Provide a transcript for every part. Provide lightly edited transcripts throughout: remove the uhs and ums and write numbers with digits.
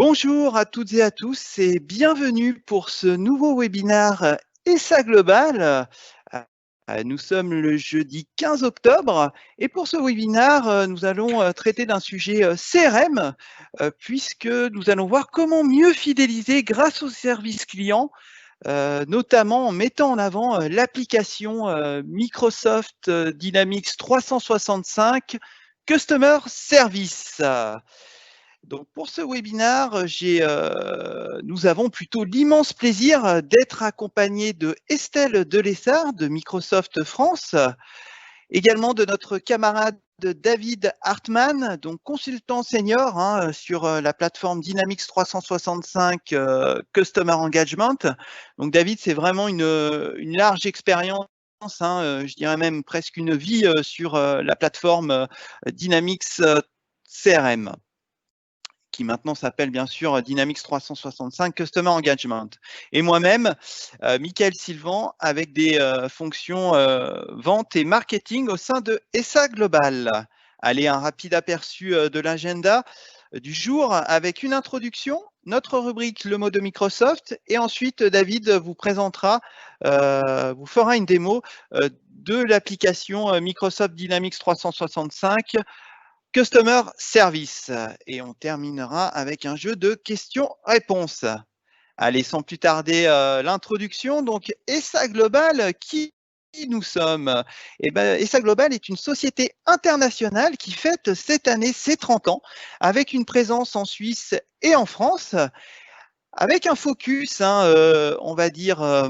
Bonjour à toutes et à tous et bienvenue pour ce nouveau webinaire ESA Global. Nous sommes le jeudi 15 octobre et pour ce webinaire, nous allons traiter d'un sujet CRM puisque nous allons voir comment mieux fidéliser grâce au service client, notamment en mettant en avant l'application Microsoft Dynamics 365 Customer Service. Donc pour ce webinaire, nous avons plutôt l'immense plaisir d'être accompagnés de Estelle Delessard de Microsoft France, également de notre camarade David Hartmann, donc consultant senior sur la plateforme Dynamics 365 Customer Engagement. Donc David, c'est vraiment une large expérience, je dirais même presque une vie sur la plateforme Dynamics CRM, qui maintenant s'appelle bien sûr Dynamics 365 Customer Engagement. Et moi-même, Michael Sylvan, avec des fonctions vente et marketing au sein de ESA Global. Allez, un rapide aperçu de l'agenda du jour avec une introduction, notre rubrique Le mot de Microsoft, et ensuite David vous présentera, vous fera une démo de l'application Microsoft Dynamics 365 Customer Service. Et on terminera avec un jeu de questions-réponses. Allez, sans plus tarder, l'introduction. Donc, ESA Global, qui nous sommes? Eh ben, ESA Global est une société internationale qui fête cette année ses 30 ans, avec une présence en Suisse et en France, avec un focus, on va dire,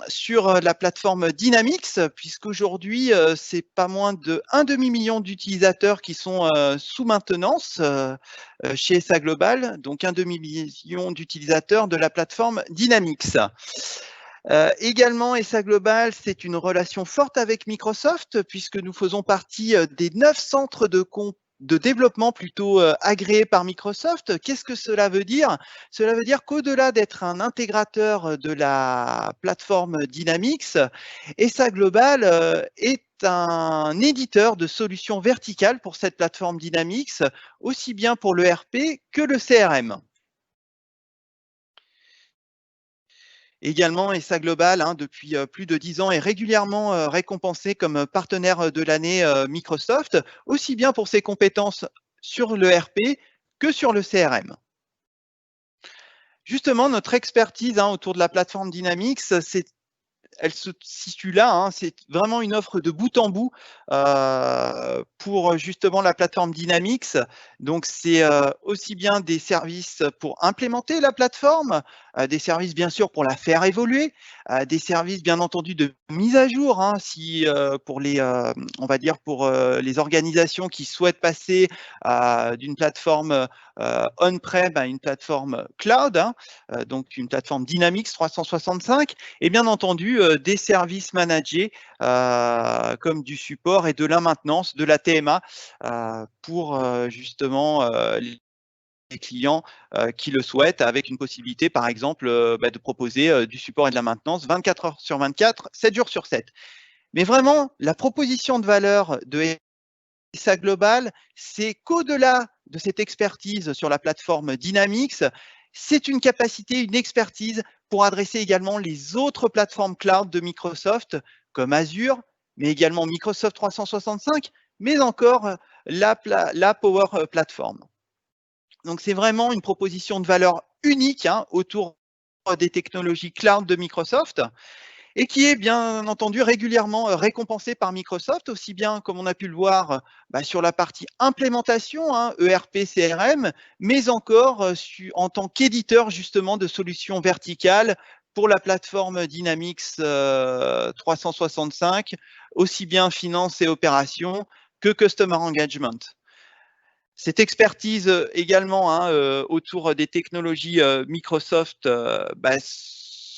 sur la plateforme Dynamics, puisqu'aujourd'hui, c'est pas moins d'1 demi-million d'utilisateurs qui sont, sous maintenance, chez ESA Global, donc 1 demi-million d'utilisateurs de la plateforme Dynamics. Également, ESA Global, c'est une relation forte avec Microsoft, puisque nous faisons partie des 9 centres de développement plutôt agréés par Microsoft. Qu'est-ce que cela veut dire? Cela veut dire qu'au-delà d'être un intégrateur de la plateforme Dynamics, ESA Global est un éditeur de solutions verticales pour cette plateforme Dynamics, aussi bien pour le RP que le CRM. Également, ESA Global, depuis plus de 10 ans, est régulièrement récompensé comme partenaire de l'année Microsoft, aussi bien pour ses compétences sur le RP que sur le CRM. Justement, notre expertise autour de la plateforme Dynamics, elle se situe là, c'est vraiment une offre de bout en bout pour justement la plateforme Dynamics. Donc, c'est aussi bien des services pour implémenter la plateforme, des services bien sûr pour la faire évoluer, des services bien entendu de mise à jour, si pour les, on va dire pour les organisations qui souhaitent passer d'une plateforme on-prem à une plateforme cloud, donc une plateforme Dynamics 365. Et bien entendu, des services managés comme du support et de la maintenance, de la TMA, pour justement les clients qui le souhaitent, avec une possibilité, par exemple, de proposer du support et de la maintenance 24 heures sur 24, 7 jours sur 7. Mais vraiment, la proposition de valeur de ESA Global, c'est qu'au-delà de cette expertise sur la plateforme Dynamics, c'est une capacité, une expertise pour adresser également les autres plateformes cloud de Microsoft, comme Azure, mais également Microsoft 365, mais encore la Power Platform. Donc, c'est vraiment une proposition de valeur unique autour des technologies cloud de Microsoft, et qui est bien entendu régulièrement récompensé par Microsoft, aussi bien comme on a pu le voir sur la partie implémentation, ERP, CRM, mais encore en tant qu'éditeur justement de solutions verticales pour la plateforme Dynamics 365, aussi bien finance et opération que Customer Engagement. Cette expertise également autour des technologies Microsoft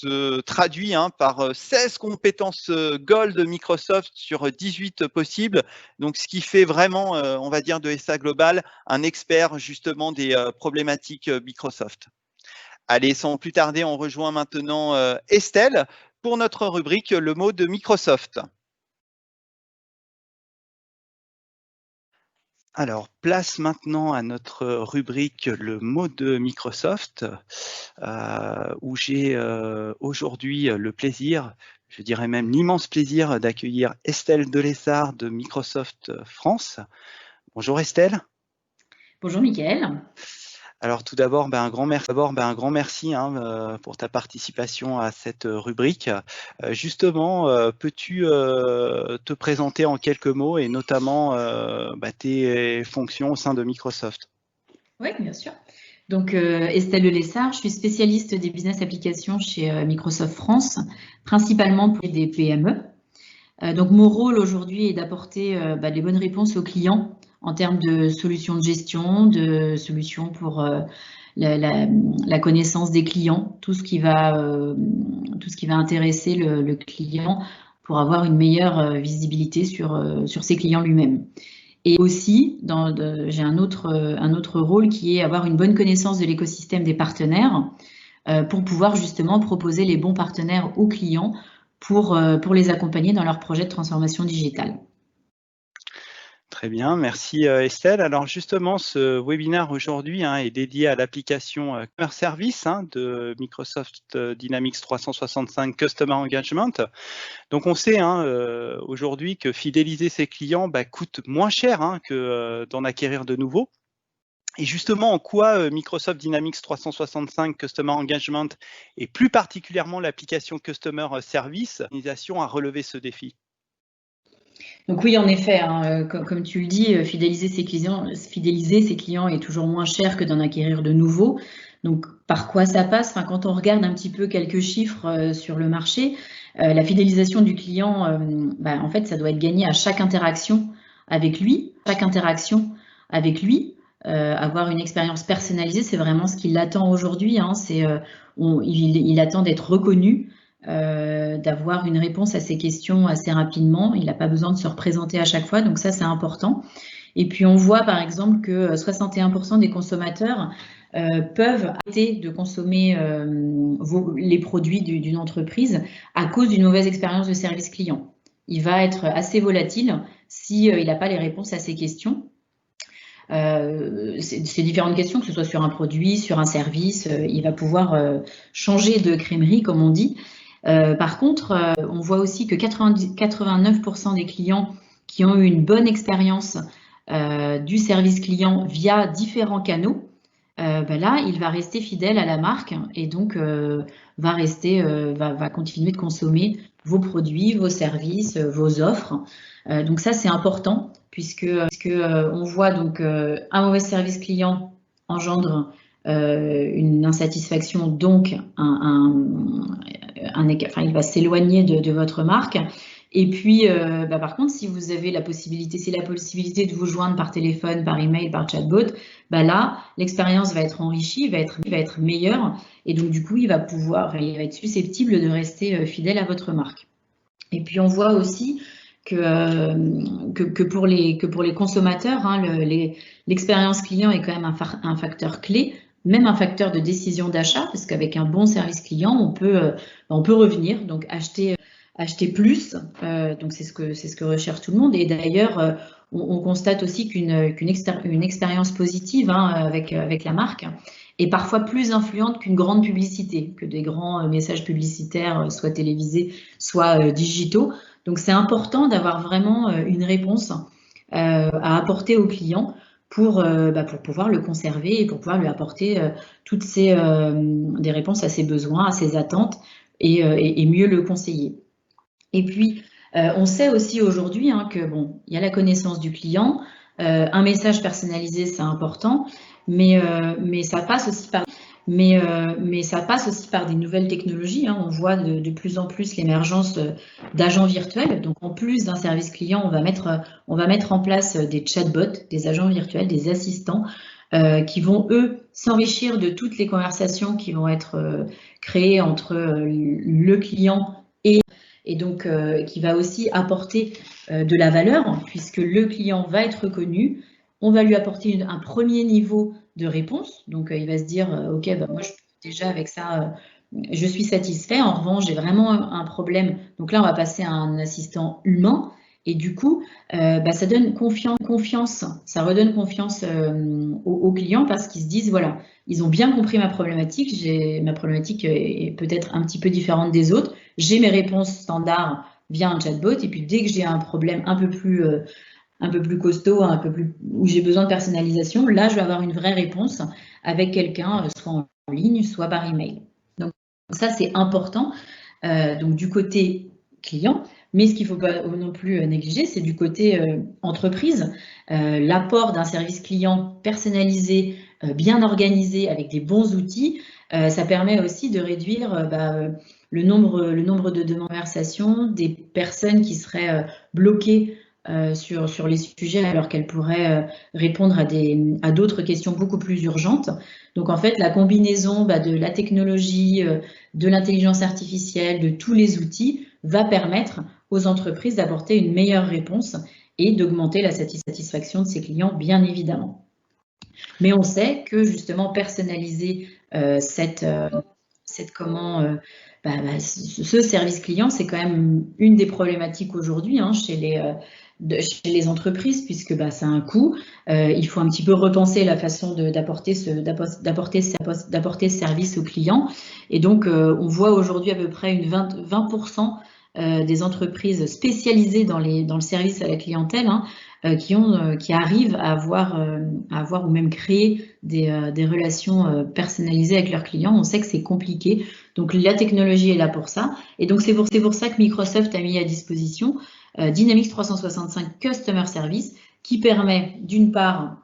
se traduit par 16 compétences Gold de Microsoft sur 18 possibles. Donc, ce qui fait vraiment, on va dire, de ESA Global un expert justement des problématiques Microsoft. Allez, sans plus tarder, on rejoint maintenant Estelle pour notre rubrique Le mot de Microsoft. Alors, place maintenant à notre rubrique Le mot de Microsoft, où j'ai aujourd'hui le plaisir, je dirais même l'immense plaisir d'accueillir Estelle Delessard de Microsoft France. Bonjour Estelle. Bonjour Mickaël. Alors tout d'abord, un grand merci pour ta participation à cette rubrique. Justement, peux-tu te présenter en quelques mots et notamment tes fonctions au sein de Microsoft? Oui, bien sûr. Donc Estelle Lessard, je suis spécialiste des business applications chez Microsoft France, principalement pour des PME. Donc mon rôle aujourd'hui est d'apporter les bonnes réponses aux clients en termes de solutions de gestion, de solutions pour la connaissance des clients, tout ce qui va intéresser le client pour avoir une meilleure visibilité sur ses clients lui-même. Et aussi, j'ai un autre rôle qui est avoir une bonne connaissance de l'écosystème des partenaires pour pouvoir justement proposer les bons partenaires aux clients pour les accompagner dans leur projet de transformation digitale. Très bien, merci Estelle. Alors justement, ce webinaire aujourd'hui est dédié à l'application Customer Service de Microsoft Dynamics 365 Customer Engagement. Donc on sait aujourd'hui que fidéliser ses clients coûte moins cher que d'en acquérir de nouveaux. Et justement, en quoi Microsoft Dynamics 365 Customer Engagement et plus particulièrement l'application Customer Service, l'organisation a relevé ce défi? Donc oui, en effet, comme tu le dis, fidéliser ses clients est toujours moins cher que d'en acquérir de nouveaux. Donc par quoi ça passe? Quand on regarde un petit peu quelques chiffres sur le marché, la fidélisation du client, en fait, ça doit être gagné à chaque interaction avec lui. Avoir une expérience personnalisée, c'est vraiment ce qu'il attend aujourd'hui. Il attend d'être reconnu. D'avoir une réponse à ces questions assez rapidement. Il n'a pas besoin de se représenter à chaque fois, donc ça c'est important. Et puis on voit par exemple que 61% des consommateurs peuvent arrêter de consommer les produits d'une entreprise à cause d'une mauvaise expérience de service client. Il va être assez volatile s'il n'a pas les réponses à ces questions. Ces différentes questions, que ce soit sur un produit, sur un service, il va pouvoir changer de crèmerie, comme on dit. Par contre, on voit aussi que 89% des clients qui ont eu une bonne expérience du service client via différents canaux, là, il va rester fidèle à la marque et donc va continuer de consommer vos produits, vos services, vos offres. Donc ça, c'est important puisque on voit donc un mauvais service client engendre une insatisfaction, donc il va s'éloigner de votre marque. Et puis, par contre, si vous avez la possibilité de vous joindre par téléphone, par email, par chatbot, là, l'expérience va être enrichie, va être meilleure, et donc du coup, il va être susceptible de rester fidèle à votre marque. Et puis, on voit aussi que pour les consommateurs, l'expérience client est quand même un facteur clé, même un facteur de décision d'achat, parce qu'avec un bon service client, on peut revenir, donc acheter plus. Donc c'est ce que recherche tout le monde. Et d'ailleurs, on constate aussi qu'une expérience positive avec la marque est parfois plus influente qu'une grande publicité, que des grands messages publicitaires, soit télévisés, soit digitaux. Donc c'est important d'avoir vraiment une réponse à apporter au client pour pouvoir le conserver et pour pouvoir lui apporter des réponses à ses besoins, à ses attentes et mieux le conseiller. Et puis, on sait aussi aujourd'hui que il y a la connaissance du client, un message personnalisé, c'est important, mais ça passe aussi par des nouvelles technologies. On voit de plus en plus l'émergence d'agents virtuels. Donc, en plus d'un service client, on va mettre en place des chatbots, des agents virtuels, des assistants qui vont, eux, s'enrichir de toutes les conversations qui vont être créées entre le client et donc qui va aussi apporter de la valeur, puisque le client va être reconnu. On va lui apporter un premier niveau de réponse. Donc, il va se dire, OK, moi, déjà avec ça, je suis satisfait. En revanche, j'ai vraiment un problème. Donc là, on va passer à un assistant humain Et du coup, ça donne confiance, ça redonne confiance aux clients parce qu'ils se disent, voilà, ils ont bien compris ma problématique est peut-être un petit peu différente des autres, j'ai mes réponses standards via un chatbot, et puis dès que j'ai un problème un peu plus costaud, où j'ai besoin de personnalisation, là, je vais avoir une vraie réponse avec quelqu'un, soit en ligne, soit par email. Donc ça, c'est important. Donc du côté client, mais ce qu'il ne faut pas non plus négliger, c'est du côté entreprise. L'apport d'un service client personnalisé, bien organisé, avec des bons outils, ça permet aussi de réduire le nombre de demandes de conversation, des personnes qui seraient bloquées sur les sujets alors qu'elles pourraient répondre à d'autres questions beaucoup plus urgentes. Donc en fait, la combinaison de la technologie, de l'intelligence artificielle, de tous les outils va permettre aux entreprises d'apporter une meilleure réponse et d'augmenter la satisfaction de ses clients, bien évidemment. Mais on sait que justement personnaliser ce service client, c'est quand même une des problématiques aujourd'hui chez les entreprises, puisque ça a un coût. Il faut un petit peu repenser la façon d'apporter ce service aux clients. Et donc, on voit aujourd'hui à peu près 20% des entreprises spécialisées dans le service à la clientèle qui arrivent à avoir ou même créer des relations personnalisées avec leurs clients. On sait que c'est compliqué. Donc, la technologie est là pour ça. Et donc, c'est pour ça que Microsoft a mis à disposition Dynamics 365 Customer Service, qui permet d'une part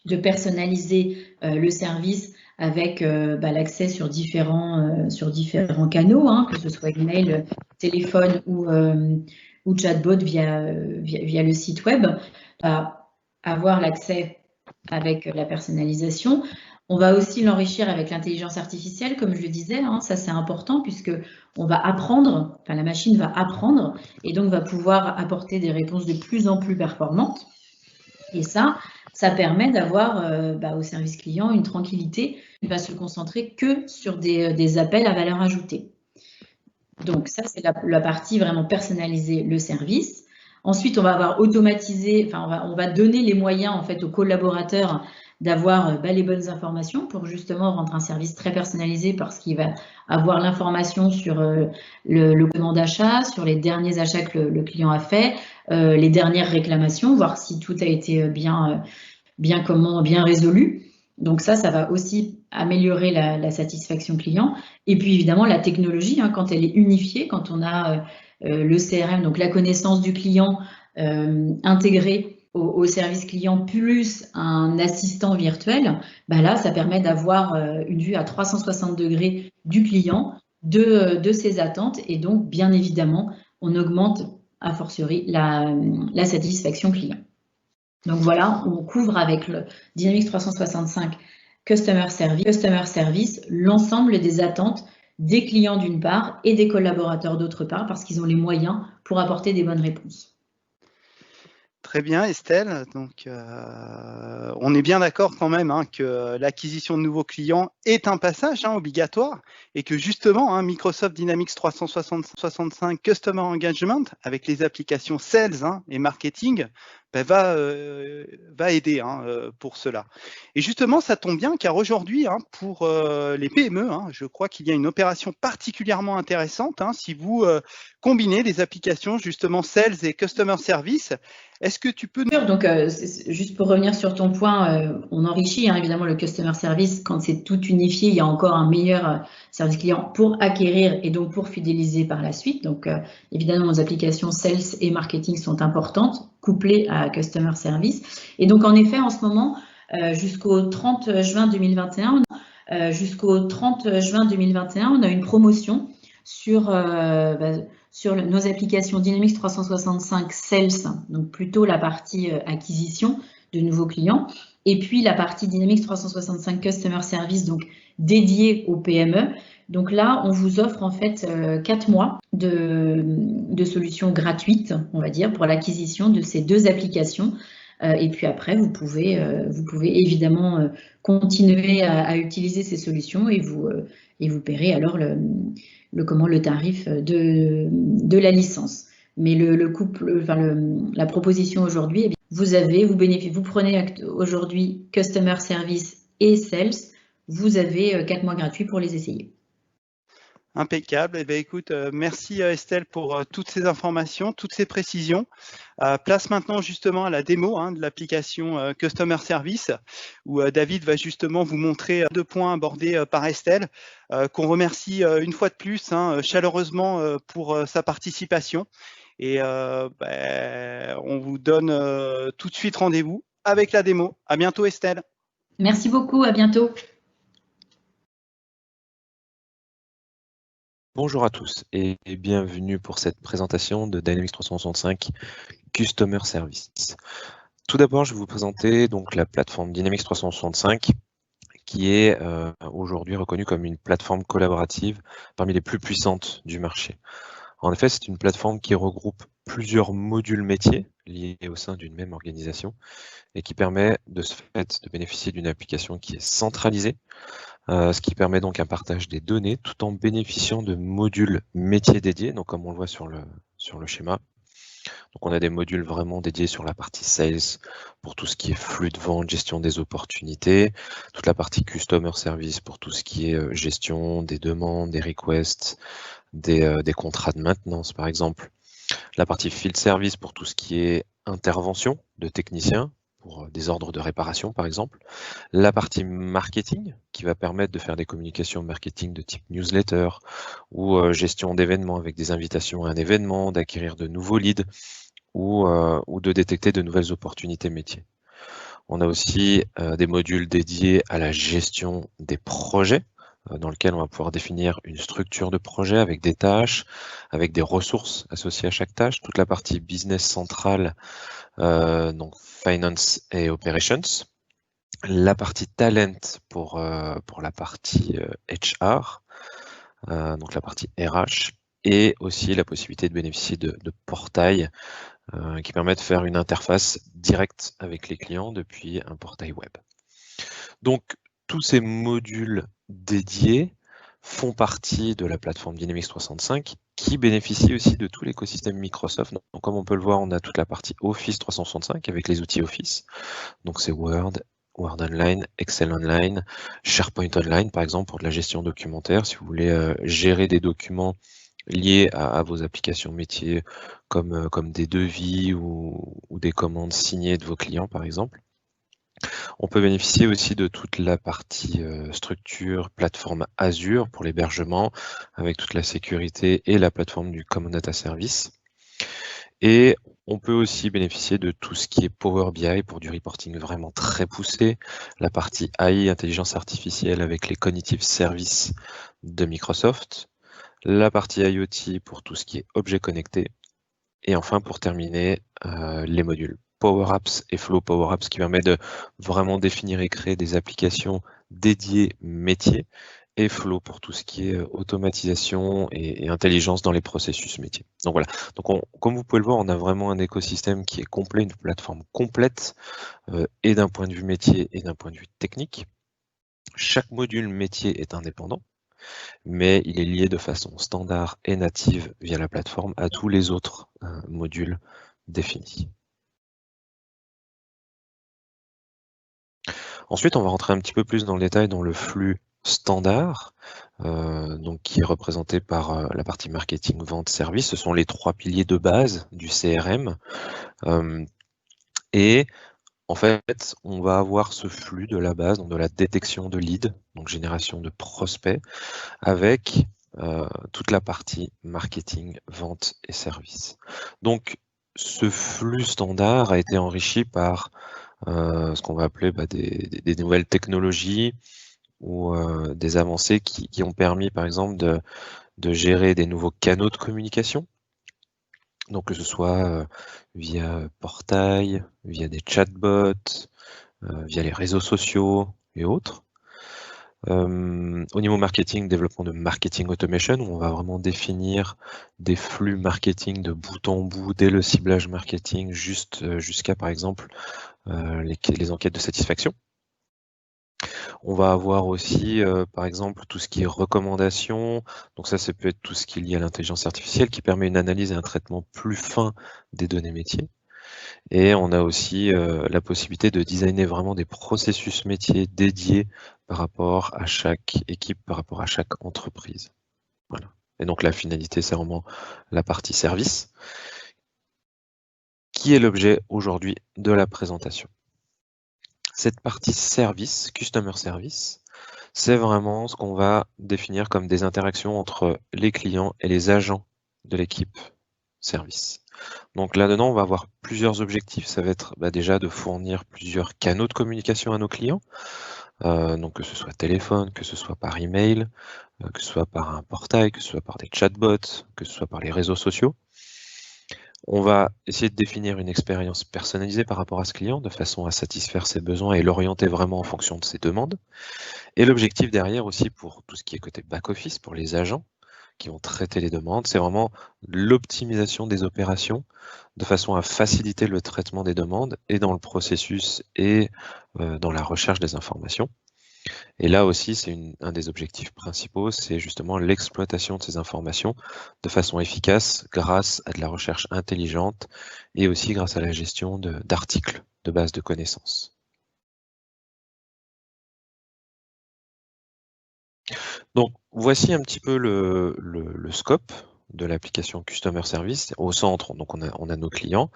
de personnaliser le service avec l'accès sur différents canaux, que ce soit email, téléphone ou chatbot via le site web, avoir l'accès avec la personnalisation. On va aussi l'enrichir avec l'intelligence artificielle, comme je le disais, ça c'est important puisque on va apprendre, la machine va apprendre et donc va pouvoir apporter des réponses de plus en plus performantes. Et ça permet d'avoir au service client une tranquillité. Il va se concentrer que sur des appels à valeur ajoutée. Donc ça, c'est la partie vraiment personnaliser le service. Ensuite, on va avoir automatisé, on va donner les moyens en fait aux collaborateurs d'avoir les bonnes informations pour justement rendre un service très personnalisé parce qu'il va avoir l'information sur le paiement d'achat, sur les derniers achats que le client a fait, les dernières réclamations, voir si tout a été bien résolu. Donc ça va aussi améliorer la satisfaction client. Et puis évidemment, la technologie, quand elle est unifiée, quand on a le CRM, donc la connaissance du client intégrée au service client, plus un assistant virtuel, là, ça permet d'avoir une vue à 360 degrés du client, de ses attentes. Et donc, bien évidemment, on augmente a fortiori la satisfaction client. Donc voilà, on couvre avec le Dynamics 365 Customer Service l'ensemble des attentes des clients d'une part et des collaborateurs d'autre part parce qu'ils ont les moyens pour apporter des bonnes réponses. Très bien, Estelle. Donc, on est bien d'accord quand même que l'acquisition de nouveaux clients est un passage obligatoire et que justement, Microsoft Dynamics 365 Customer Engagement, avec les applications Sales et Marketing, va aider pour cela. Et justement, ça tombe bien car aujourd'hui, pour les PME, je crois qu'il y a une opération particulièrement intéressante si vous combinez les applications justement Sales et Customer Service. Est-ce que tu peux... Donc, juste pour revenir sur ton point, on enrichit évidemment le Customer Service quand c'est tout unifié. Il y a encore un meilleur service client pour acquérir et donc pour fidéliser par la suite. Donc, évidemment, nos applications Sales et Marketing sont importantes, couplées à Customer Service. Et donc, en effet, en ce moment, jusqu'au 30 juin 2021, on a une promotion sur nos applications Dynamics 365 Sales, donc plutôt la partie acquisition de nouveaux clients, et puis la partie Dynamics 365 Customer Service, donc dédiée aux PME. Donc là, on vous offre en fait 4 mois de solutions gratuites, on va dire, pour l'acquisition de ces deux applications. Et puis après, vous pouvez évidemment continuer à utiliser ces solutions et vous paierez alors le tarif de la licence. Mais la proposition aujourd'hui, eh bien, vous prenez aujourd'hui Customer Service et Sales, vous avez 4 mois gratuits pour les essayer. Impeccable. Eh bien, écoute, merci Estelle pour toutes ces informations, toutes ces précisions. Place maintenant justement à la démo de l'application Customer Service, où David va justement vous montrer 2 points abordés par Estelle, qu'on remercie une fois de plus chaleureusement pour sa participation. Et on vous donne tout de suite rendez-vous avec la démo. À bientôt Estelle. Merci beaucoup, à bientôt. Bonjour à tous et bienvenue pour cette présentation de Dynamics 365 Customer Service. Tout d'abord, je vais vous présenter donc la plateforme Dynamics 365 qui est aujourd'hui reconnue comme une plateforme collaborative parmi les plus puissantes du marché. En effet, c'est une plateforme qui regroupe plusieurs modules métiers liés au sein d'une même organisation et qui permet de ce fait de bénéficier d'une application qui est centralisée, ce qui permet donc un partage des données tout en bénéficiant de modules métiers dédiés, donc comme on le voit sur le schéma. Donc on a des modules vraiment dédiés sur la partie sales pour tout ce qui est flux de vente, gestion des opportunités, toute la partie customer service pour tout ce qui est gestion des demandes, des requests, des contrats de maintenance par exemple. La partie field service pour tout ce qui est intervention de techniciens, pour des ordres de réparation par exemple. La partie marketing qui va permettre de faire des communications marketing de type newsletter ou gestion d'événements avec des invitations à un événement, d'acquérir de nouveaux leads ou de détecter de nouvelles opportunités métiers. On a aussi des modules dédiés à la gestion des projets dans lequel on va pouvoir définir une structure de projet avec des tâches, avec des ressources associées à chaque tâche, toute la partie business centrale, donc finance et operations, la partie talent pour la partie HR, donc la partie RH, et aussi la possibilité de bénéficier de portails qui permettent de faire une interface directe avec les clients depuis un portail web. Donc tous ces modules dédiés font partie de la plateforme Dynamics 365 qui bénéficie aussi de tout l'écosystème Microsoft. Donc, comme on peut le voir, on a toute la partie Office 365 avec les outils Office. Donc c'est Word Online, Excel Online, SharePoint Online par exemple pour de la gestion documentaire. Si vous voulez gérer des documents liés à vos applications métiers comme des devis ou des commandes signées de vos clients par exemple. On peut bénéficier aussi de toute la partie structure, plateforme Azure pour l'hébergement, avec toute la sécurité et la plateforme du Common Data Service. Et on peut aussi bénéficier de tout ce qui est Power BI pour du reporting vraiment très poussé, la partie AI, intelligence artificielle avec les Cognitive Services de Microsoft, la partie IoT pour tout ce qui est objets connectés, et enfin pour terminer, les modules Power Apps et Flow Power Apps qui permettent de vraiment définir et créer des applications dédiées métiers, et Flow pour tout ce qui est automatisation et intelligence dans les processus métiers. Donc voilà, donc comme vous pouvez le voir, on a vraiment un écosystème qui est complet, une plateforme complète, et d'un point de vue métier et d'un point de vue technique. Chaque module métier est indépendant, mais il est lié de façon standard et native via la plateforme à tous les autres modules définis. Ensuite, on va rentrer un petit peu plus dans le détail dans le flux standard, donc qui est représenté par la partie marketing, vente, service. Ce sont les 3 piliers de base du CRM. Et en fait, on va avoir ce flux de la base, donc de la détection de leads, donc génération de prospects, avec toute la partie marketing, vente et service. Donc, ce flux standard a été enrichi par ce qu'on va appeler des nouvelles technologies ou des avancées qui ont permis, par exemple, de gérer des nouveaux canaux de communication. Donc, que ce soit via portail, via des chatbots, via les réseaux sociaux et autres. Au niveau marketing, développement de marketing automation, où on va vraiment définir des flux marketing de bout en bout, dès le ciblage marketing jusqu'à, par exemple, les enquêtes de satisfaction. On va avoir aussi, par exemple, tout ce qui est recommandations. Donc ça peut être tout ce qui est lié à l'intelligence artificielle qui permet une analyse et un traitement plus fin des données métiers. Et on a aussi la possibilité de designer vraiment des processus métiers dédiés par rapport à chaque équipe, par rapport à chaque entreprise. Voilà. Et donc la finalité, c'est vraiment la partie service, qui est l'objet aujourd'hui de la présentation. Cette partie service, Customer Service, c'est vraiment ce qu'on va définir comme des interactions entre les clients et les agents de l'équipe service. Donc là-dedans, on va avoir plusieurs objectifs. Ça va être déjà de fournir plusieurs canaux de communication à nos clients, donc que ce soit téléphone, que ce soit par email, que ce soit par un portail, que ce soit par des chatbots, que ce soit par les réseaux sociaux. On va essayer de définir une expérience personnalisée par rapport à ce client, de façon à satisfaire ses besoins et l'orienter vraiment en fonction de ses demandes. Et l'objectif derrière aussi pour tout ce qui est côté back-office, pour les agents qui vont traiter les demandes, c'est vraiment l'optimisation des opérations de façon à faciliter le traitement des demandes et dans le processus et dans la recherche des informations. Et là aussi, c'est un des objectifs principaux, c'est justement l'exploitation de ces informations de façon efficace grâce à de la recherche intelligente et aussi grâce à la gestion d'articles, de bases de connaissances. Donc, voici un petit peu le scope de l'application Customer Service. Au centre, donc on a nos clients,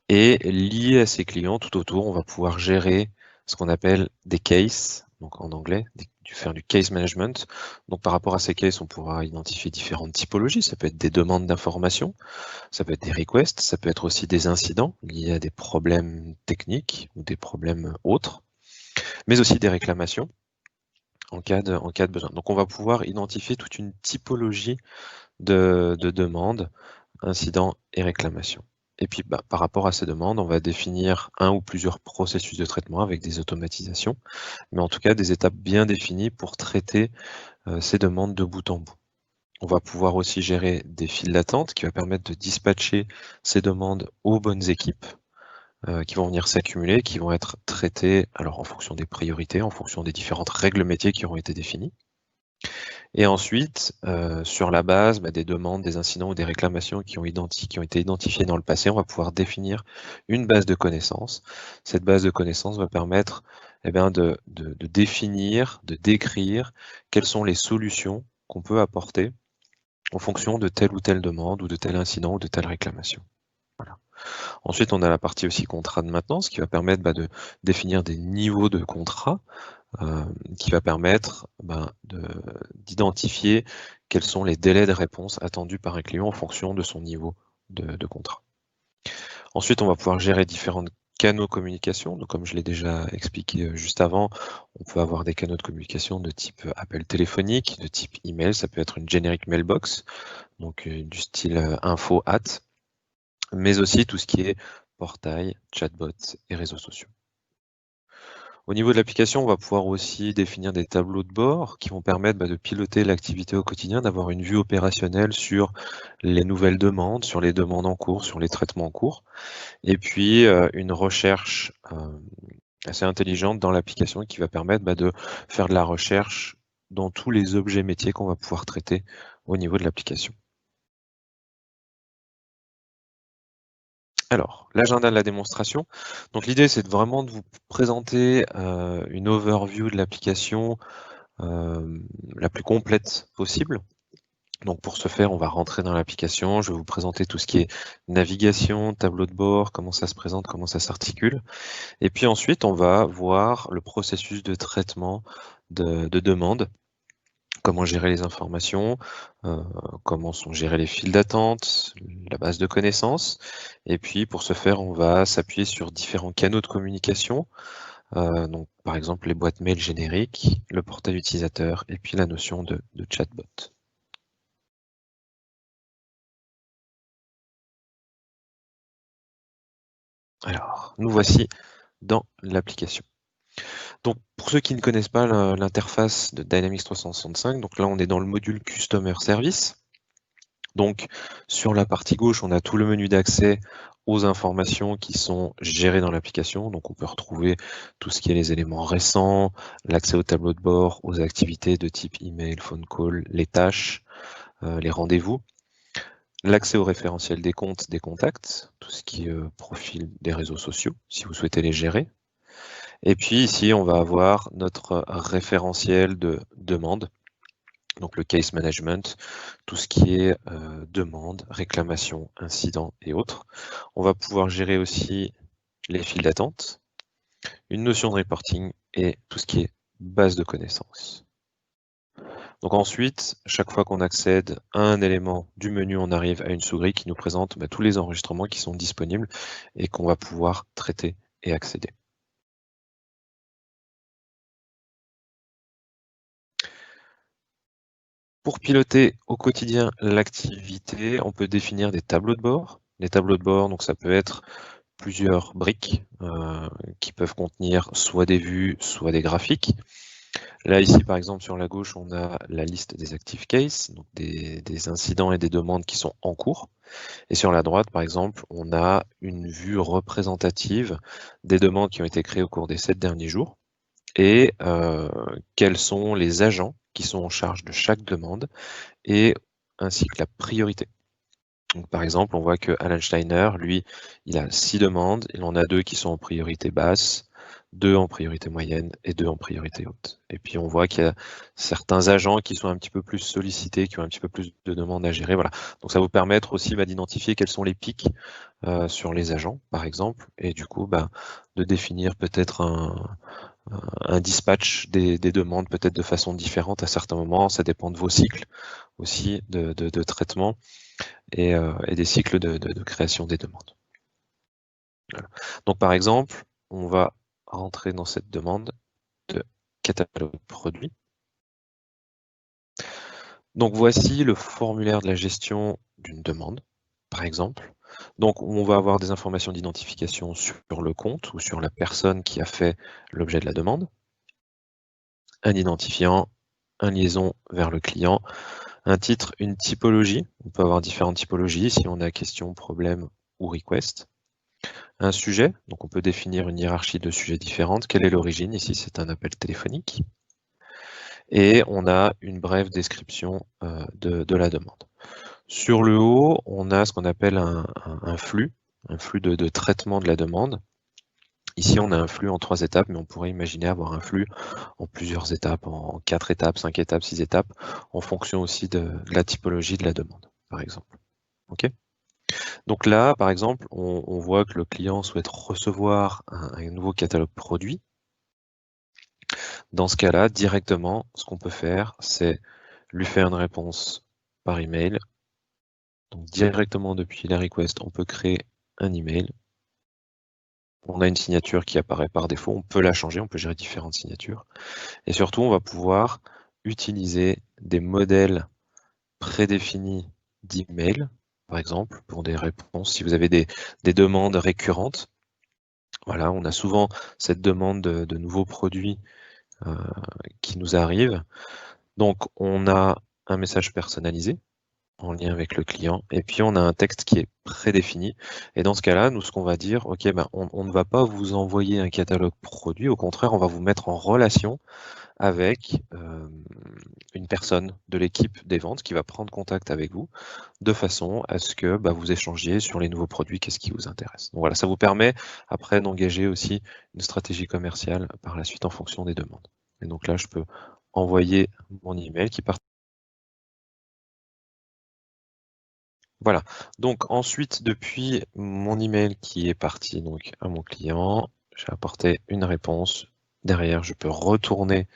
et lié à ces clients, tout autour, on va pouvoir gérer ce qu'on appelle des cases, donc en anglais, faire du case management. Donc par rapport à ces cases, on pourra identifier différentes typologies. Ça peut être des demandes d'information, ça peut être des requests, ça peut être aussi des incidents liés à des problèmes techniques ou des problèmes autres, mais aussi des réclamations en cas de besoin. Donc on va pouvoir identifier toute une typologie de demandes, incidents et réclamations. Et puis par rapport à ces demandes, on va définir un ou plusieurs processus de traitement avec des automatisations, mais en tout cas des étapes bien définies pour traiter ces demandes de bout en bout. On va pouvoir aussi gérer des files d'attente qui va permettre de dispatcher ces demandes aux bonnes équipes qui vont venir s'accumuler, qui vont être traitées alors en fonction des priorités, en fonction des différentes règles métiers qui auront été définies. Et ensuite, sur la base des demandes, des incidents ou des réclamations qui ont été identifiées dans le passé, on va pouvoir définir une base de connaissances. Cette base de connaissances va permettre de définir, de décrire quelles sont les solutions qu'on peut apporter en fonction de telle ou telle demande ou de tel incident ou de telle réclamation. Voilà. Ensuite, on a la partie aussi contrat de maintenance qui va permettre de définir des niveaux de contrat qui va permettre d'identifier quels sont les délais de réponse attendus par un client en fonction de son niveau de contrat. Ensuite, on va pouvoir gérer différents canaux de communication. Donc, comme je l'ai déjà expliqué juste avant, on peut avoir des canaux de communication de type appel téléphonique, de type email, ça peut être une generic mailbox, donc du style info @ mais aussi tout ce qui est portail, chatbot et réseaux sociaux. Au niveau de l'application, on va pouvoir aussi définir des tableaux de bord qui vont permettre de piloter l'activité au quotidien, d'avoir une vue opérationnelle sur les nouvelles demandes, sur les demandes en cours, sur les traitements en cours, et puis une recherche assez intelligente dans l'application qui va permettre de faire de la recherche dans tous les objets métiers qu'on va pouvoir traiter au niveau de l'application. Alors, l'agenda de la démonstration. Donc l'idée, c'est vraiment de vous présenter une overview de l'application la plus complète possible. Donc pour ce faire, on va rentrer dans l'application. Je vais vous présenter tout ce qui est navigation, tableau de bord, comment ça se présente, comment ça s'articule. Et puis ensuite, on va voir le processus de traitement de demande. Comment gérer les informations, comment sont gérées les files d'attente, la base de connaissances. Et puis pour ce faire, on va s'appuyer sur différents canaux de communication, donc par exemple les boîtes mail génériques, le portail utilisateur et puis la notion de chatbot. Alors, nous voici dans l'application. Donc pour ceux qui ne connaissent pas l'interface de Dynamics 365, donc là on est dans le module Customer Service. Donc sur la partie gauche, on a tout le menu d'accès aux informations qui sont gérées dans l'application. Donc on peut retrouver tout ce qui est les éléments récents, l'accès au tableau de bord, aux activités de type email, phone call, les tâches, les rendez-vous, l'accès au référentiel des comptes, des contacts, tout ce qui est profil des réseaux sociaux, si vous souhaitez les gérer. Et puis ici, on va avoir notre référentiel de demande, donc le case management, tout ce qui est demande, réclamation, incident et autres. On va pouvoir gérer aussi les files d'attente, une notion de reporting et tout ce qui est base de connaissances. Donc ensuite, chaque fois qu'on accède à un élément du menu, on arrive à une souris qui nous présente tous les enregistrements qui sont disponibles et qu'on va pouvoir traiter et accéder. Pour piloter au quotidien l'activité, on peut définir des tableaux de bord. Les tableaux de bord, donc ça peut être plusieurs briques qui peuvent contenir soit des vues, soit des graphiques. Là, ici, par exemple, sur la gauche, on a la liste des active cases, donc des incidents et des demandes qui sont en cours. Et sur la droite, par exemple, on a une vue représentative des demandes qui ont été créées au cours des 7 derniers jours et quels sont les agents qui sont en charge de chaque demande et ainsi que la priorité. Donc, par exemple, on voit que Alan Steiner, lui, il a 6 demandes, il en a 2 qui sont en priorité basse, 2 en priorité moyenne et 2 en priorité haute. Et puis on voit qu'il y a certains agents qui sont un petit peu plus sollicités, qui ont un petit peu plus de demandes à gérer. Voilà. Donc ça va vous permettre aussi d'identifier quels sont les pics sur les agents, par exemple, et du coup de définir peut-être un dispatch des demandes peut-être de façon différente à certains moments. Ça dépend de vos cycles aussi de traitement et des cycles de création des demandes. Voilà. Donc par exemple, on va rentrer dans cette demande de catalogue produit. Donc voici le formulaire de la gestion d'une demande, par exemple. Donc on va avoir des informations d'identification sur le compte ou sur la personne qui a fait l'objet de la demande, un identifiant, un liaison vers le client, un titre, une typologie. On peut avoir différentes typologies si on a question, problème ou request. Un sujet, donc on peut définir une hiérarchie de sujets différentes. Quelle est l'origine? Ici, c'est un appel téléphonique. Et on a une brève description de la demande. Sur le haut, on a ce qu'on appelle un flux de traitement de la demande. Ici, on a un flux en 3 étapes, mais on pourrait imaginer avoir un flux en plusieurs étapes, en 4 étapes, 5 étapes, 6 étapes, en fonction aussi de la typologie de la demande, par exemple. OK ? Donc là, par exemple, on voit que le client souhaite recevoir un nouveau catalogue produit. Dans ce cas-là, directement, ce qu'on peut faire, c'est lui faire une réponse par email. Donc directement depuis la request, on peut créer un email. On a une signature qui apparaît par défaut, on peut la changer, on peut gérer différentes signatures. Et surtout, on va pouvoir utiliser des modèles prédéfinis d'email, par exemple, pour des réponses. Si vous avez des demandes récurrentes, voilà, on a souvent cette demande de nouveaux produits qui nous arrivent. Donc, on a un message personnalisé en lien avec le client, et puis on a un texte qui est prédéfini. Et dans ce cas-là, nous, ce qu'on va dire, OK, on ne va pas vous envoyer un catalogue produit, au contraire, on va vous mettre en relation avec une personne de l'équipe des ventes qui va prendre contact avec vous de façon à ce que vous échangiez sur les nouveaux produits, qu'est-ce qui vous intéresse. Donc voilà, ça vous permet après d'engager aussi une stratégie commerciale par la suite en fonction des demandes. Et donc là, je peux envoyer mon email qui part. Voilà, donc ensuite, depuis mon email qui est parti donc à mon client, j'ai apporté une réponse. Derrière, je peux retourner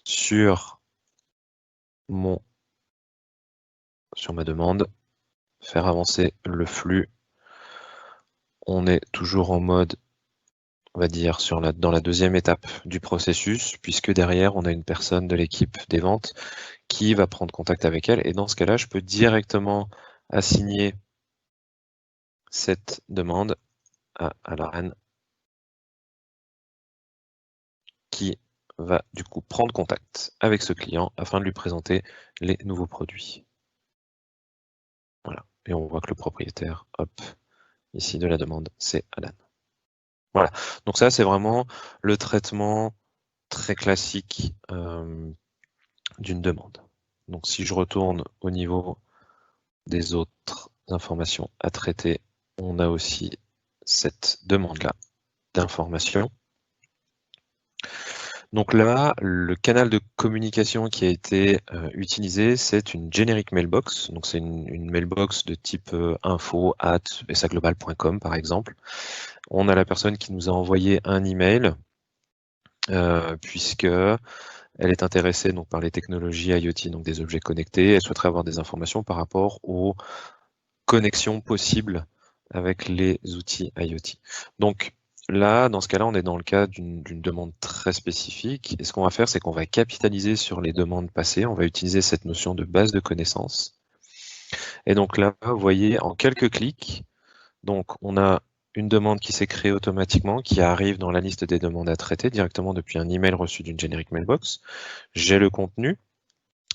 sur ma demande, faire avancer le flux. On est toujours en mode, on va dire, dans la deuxième étape du processus, puisque derrière, on a une personne de l'équipe des ventes qui va prendre contact avec elle. Et dans ce cas-là, je peux directement assigner cette demande à Alan, qui va du coup prendre contact avec ce client afin de lui présenter les nouveaux produits. Voilà, et on voit que le propriétaire, hop, ici de la demande, c'est Alan. Voilà, donc ça c'est vraiment le traitement très classique d'une demande. Donc si je retourne au niveau des autres informations à traiter, on a aussi cette demande-là d'information. Donc là, le canal de communication qui a été utilisé, c'est une generic mailbox. Donc c'est une mailbox de type info@esaglobal.com par exemple. On a la personne qui nous a envoyé un email puisque elle est intéressée donc par les technologies IoT, donc des objets connectés. Elle souhaiterait avoir des informations par rapport aux connexions possibles avec les outils IoT. Donc là, dans ce cas-là, on est dans le cas d'une demande très spécifique. Et ce qu'on va faire, c'est qu'on va capitaliser sur les demandes passées. On va utiliser cette notion de base de connaissances. Et donc là, vous voyez, en quelques clics, donc on a une demande qui s'est créée automatiquement, qui arrive dans la liste des demandes à traiter directement depuis un email reçu d'une generic mailbox. J'ai le contenu,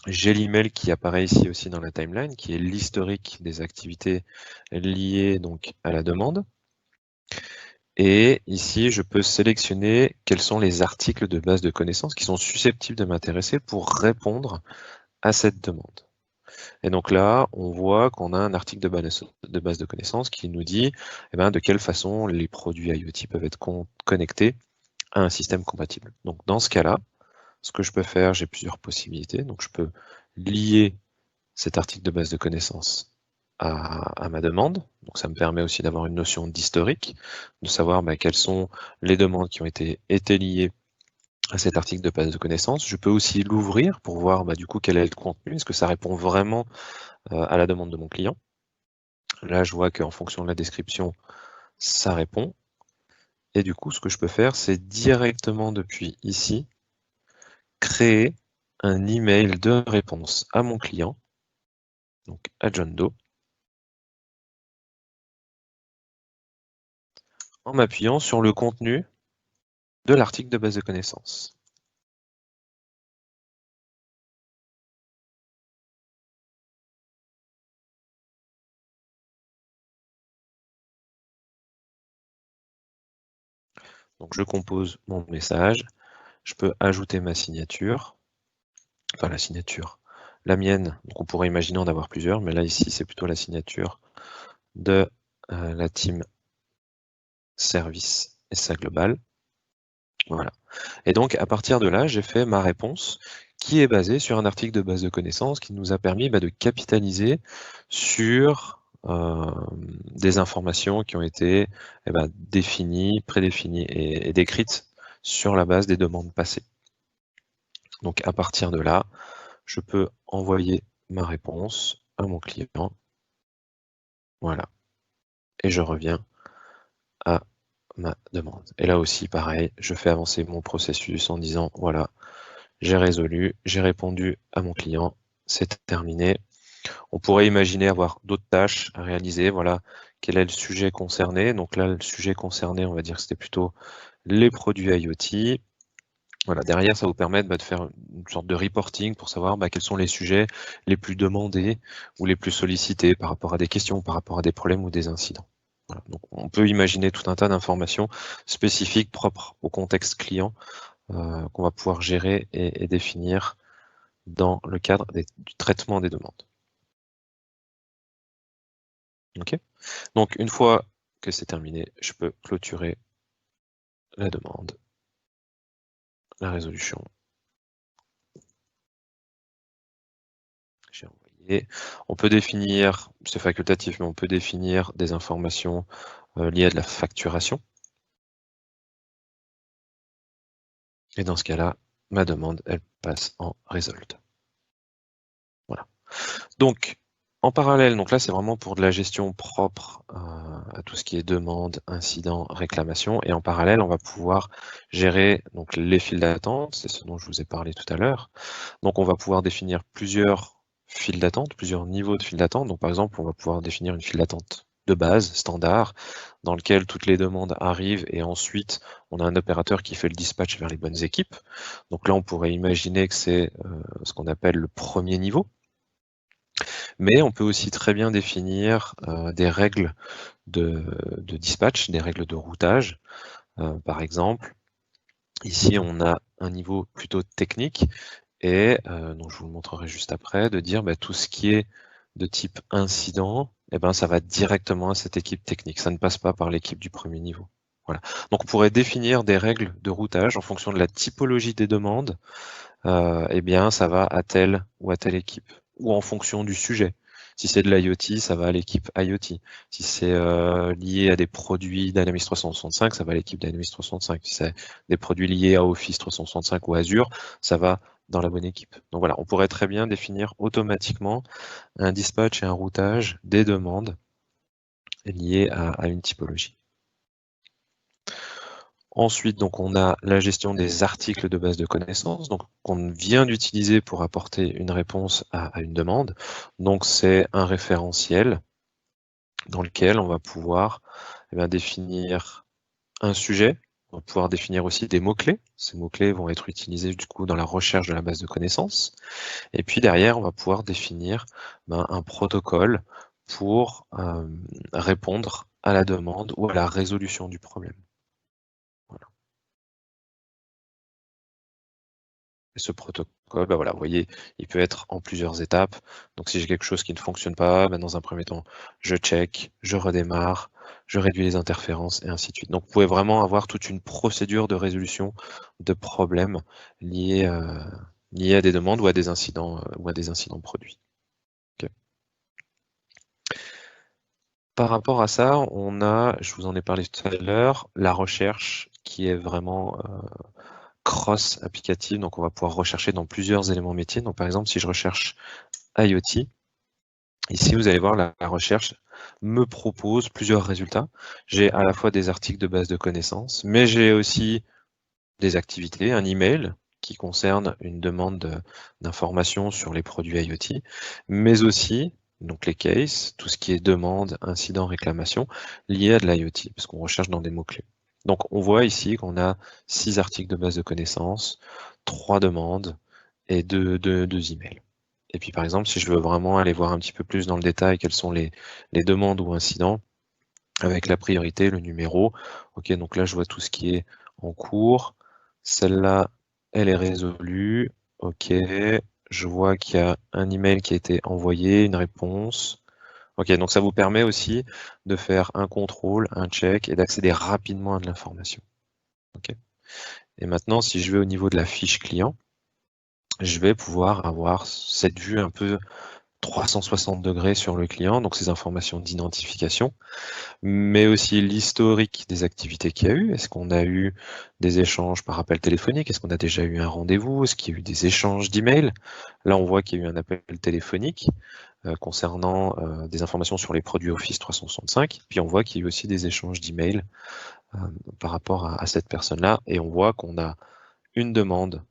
j'ai l'email qui apparaît ici aussi dans la timeline, qui est l'historique des activités liées donc à la demande. Et ici, je peux sélectionner quels sont les articles de base de connaissances qui sont susceptibles de m'intéresser pour répondre à cette demande. Et donc là, on voit qu'on a un article de base de connaissances qui nous dit de quelle façon les produits IoT peuvent être connectés à un système compatible. Donc dans ce cas-là, ce que je peux faire, j'ai plusieurs possibilités. Donc je peux lier cet article de base de connaissances à ma demande. Donc ça me permet aussi d'avoir une notion d'historique, de savoir quelles sont les demandes qui ont été liées à cet article de base de connaissances. Je peux aussi l'ouvrir pour voir du coup quel est le contenu, est-ce que ça répond vraiment à la demande de mon client. Là, je vois qu'en fonction de la description, ça répond. Et du coup, ce que je peux faire, c'est directement depuis ici, créer un email de réponse à mon client, donc à John Doe, en m'appuyant sur le contenu de l'article de base de connaissances. Donc je compose mon message, je peux ajouter ma signature, enfin la signature, la mienne, donc on pourrait imaginer en avoir plusieurs, mais là ici c'est plutôt la signature de la team service SA Global. Voilà. Et donc à partir de là, j'ai fait ma réponse qui est basée sur un article de base de connaissances qui nous a permis de capitaliser sur des informations qui ont été définies, prédéfinies et décrites sur la base des demandes passées. Donc à partir de là, je peux envoyer ma réponse à mon client. Voilà. Et je reviens à ma demande. Et là aussi, pareil, je fais avancer mon processus en disant, voilà, j'ai résolu, j'ai répondu à mon client, c'est terminé. On pourrait imaginer avoir d'autres tâches à réaliser. Voilà, quel est le sujet concerné. Donc là, le sujet concerné, on va dire que c'était plutôt les produits IoT. Voilà, derrière, ça vous permet de faire une sorte de reporting pour savoir quels sont les sujets les plus demandés ou les plus sollicités par rapport à des questions, par rapport à des problèmes ou des incidents. Voilà, donc on peut imaginer tout un tas d'informations spécifiques propres au contexte client qu'on va pouvoir gérer et définir dans le cadre du traitement des demandes. Ok. Donc une fois que c'est terminé, je peux clôturer la demande, la résolution. J'ai envoyé. On peut définir, c'est facultatif, mais on peut définir des informations liées à de la facturation. Et dans ce cas-là, ma demande, elle passe en resolved. Voilà. Donc, en parallèle, donc là, c'est vraiment pour de la gestion propre à tout ce qui est demande, incident, réclamation. Et en parallèle, on va pouvoir gérer donc, les files d'attente. C'est ce dont je vous ai parlé tout à l'heure. Donc, on va pouvoir définir plusieurs files d'attente, plusieurs niveaux de files d'attente. Donc, par exemple, on va pouvoir définir une file d'attente de base, standard, dans lequel toutes les demandes arrivent et ensuite, on a un opérateur qui fait le dispatch vers les bonnes équipes. Donc là, on pourrait imaginer que c'est ce qu'on appelle le premier niveau. Mais on peut aussi très bien définir des règles de dispatch, des règles de routage. Par exemple, ici on a un niveau plutôt technique et donc je vous le montrerai juste après, de dire tout ce qui est de type incident, ça va directement à cette équipe technique, ça ne passe pas par l'équipe du premier niveau. Voilà. Donc on pourrait définir des règles de routage en fonction de la typologie des demandes, ça va à telle ou à telle équipe, ou en fonction du sujet. Si c'est de l'IoT, ça va à l'équipe IoT. Si c'est lié à des produits Dynamics 365, ça va à l'équipe Dynamics 365. Si c'est des produits liés à Office 365 ou Azure, ça va dans la bonne équipe. Donc voilà, on pourrait très bien définir automatiquement un dispatch et un routage des demandes liées à une typologie. Ensuite, donc, on a la gestion des articles de base de connaissances, donc qu'on vient d'utiliser pour apporter une réponse à une demande. Donc, c'est un référentiel dans lequel on va pouvoir définir un sujet. On va pouvoir définir aussi des mots-clés. Ces mots-clés vont être utilisés du coup dans la recherche de la base de connaissances. Et puis derrière, on va pouvoir définir un protocole pour répondre à la demande ou à la résolution du problème. Voilà. Et ce protocole, voilà, vous voyez, il peut être en plusieurs étapes. Donc si j'ai quelque chose qui ne fonctionne pas, dans un premier temps, je check, je redémarre, je réduis les interférences et ainsi de suite. Donc vous pouvez vraiment avoir toute une procédure de résolution de problèmes liés à des demandes ou à des incidents produits. Okay. Par rapport à ça, on a, je vous en ai parlé tout à l'heure, la recherche qui est vraiment cross-applicative, donc on va pouvoir rechercher dans plusieurs éléments métiers. Donc par exemple, si je recherche IoT, ici vous allez voir la recherche me propose plusieurs résultats. J'ai à la fois des articles de base de connaissances, mais j'ai aussi des activités, un email qui concerne une demande d'information sur les produits IoT, mais aussi donc les cases, tout ce qui est demande, incident, réclamation, lié à de l'IoT, parce qu'on recherche dans des mots-clés. Donc on voit ici qu'on a 6 articles de base de connaissances, 3 demandes et 2 emails. Et puis par exemple, si je veux vraiment aller voir un petit peu plus dans le détail quelles sont les demandes ou incidents, avec la priorité, le numéro, ok, donc là je vois tout ce qui est en cours, celle-là, elle est résolue, ok, je vois qu'il y a un email qui a été envoyé, une réponse. Ok, donc ça vous permet aussi de faire un contrôle, un check et d'accéder rapidement à de l'information. Okay. Et maintenant, si je vais au niveau de la fiche client, je vais pouvoir avoir cette vue un peu 360 degrés sur le client, donc ces informations d'identification, mais aussi l'historique des activités qu'il y a eu. Est-ce qu'on a eu des échanges par appel téléphonique? Est-ce qu'on a déjà eu un rendez-vous? Est-ce qu'il y a eu des échanges d'emails? Là, on voit qu'il y a eu un appel téléphonique concernant des informations sur les produits Office 365. Puis on voit qu'il y a eu aussi des échanges d'emails par rapport à cette personne-là. Et on voit qu'on a une demande